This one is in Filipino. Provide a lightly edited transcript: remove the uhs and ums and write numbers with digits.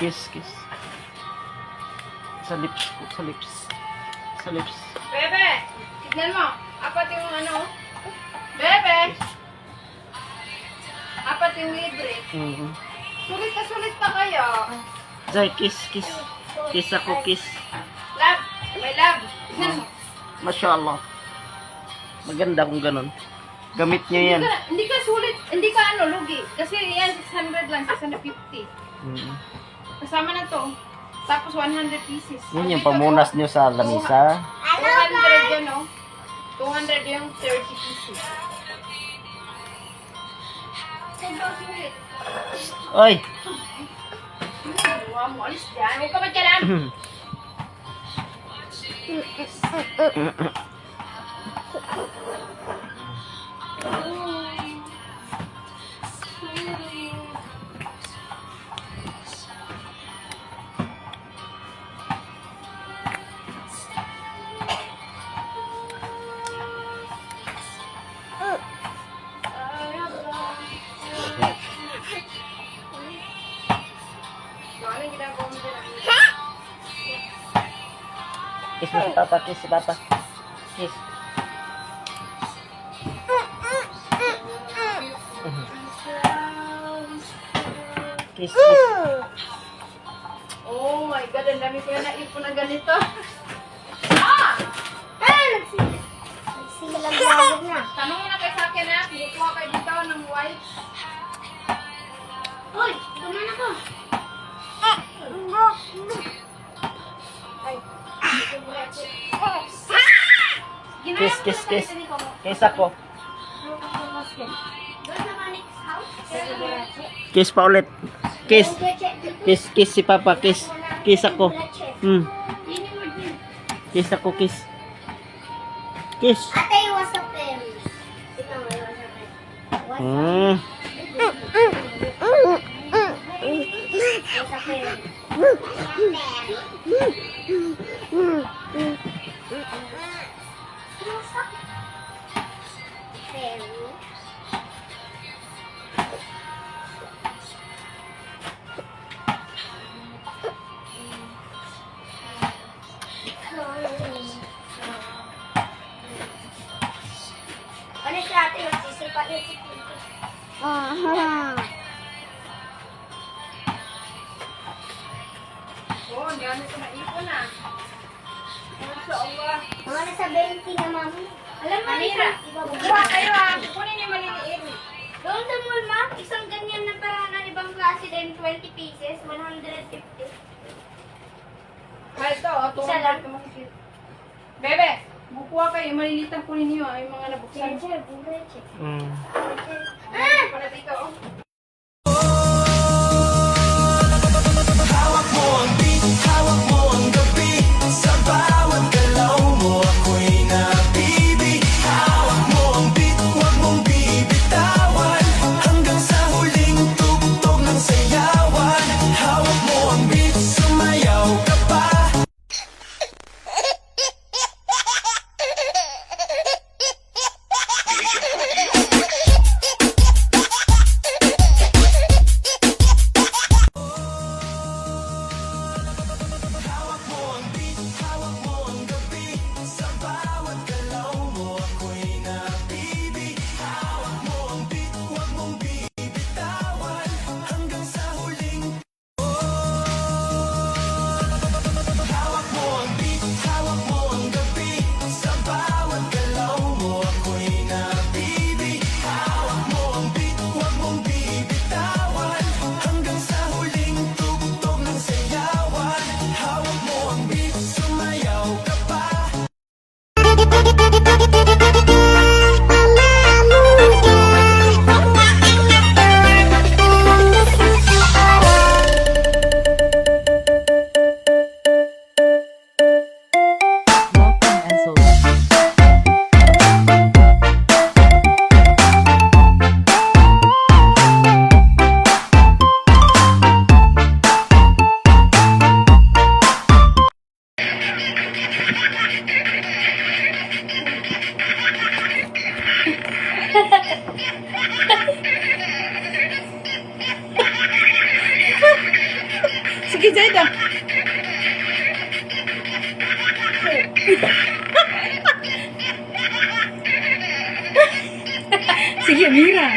Kiss, kiss. Sa lips po, sa lips. Sa lips. Bebe, tignan mo. Apat yung ano. Bebe. Apat yung libre. Sulit pa kayo. Zay, kiss, kiss. Kiss ako, kiss. Love. May love. Tignan mo. Masya Allah. Maganda kung ganun. Gamit nyo yan. Hindi ka sulit. Hindi ka lugi. Kasi yan, 600 lang. 650. Kasama na to. Tapos 100 pieces. Yun yung pamunas nyo sa lamisa. 200 yun, no? 200 yung 30 pieces. Sulit. Oy! Huwag mo, alis dyan. Huwag ka magkalam. Kiss mo si Papa, kiss si Papa. Kiss. Kiss, kiss. Oh my God, ang dami ko na naipon na ganito. Tanong mo na kayo sa akin, ha? Kukuha kayo dito ng white. Uy, tuman ako. Kiss, kiss, kiss. Kiss ako. Kiss pa ulit. Kiss. Kiss, kiss si Papa, kiss. Kiss ako. Kiss ako, kiss. Kiss. Ate, what's up there? Ano siya ate? Magsisipa niya si Pinto. Oh, ang dami ko naipon, ha? Masya Allah. Mga nasa 20 na mami. Alam mo, Amira, kukuha kayo, ha? Kunin yung maliliit. doon sa mall ma'am, isang ganyan na parang ng ibang klase din, 20 pieces, 150. Ito, 200 ka makikita. Bebe, kukuha kayo, yung maliliit ang kunin niyo, ha? Yung mga nabuksan. Para dito, oh. Hawak mo ang beat, hawak mo ang gabi. Sa bawat galaw mo ako'y nabibig. Hawak mo ang beat, huwag mong bibitawan. Hanggang sa huling tugtog ng sayawan. Hawak mo ang beat, sumayaw ka pa. Zeda. Sige, Mira.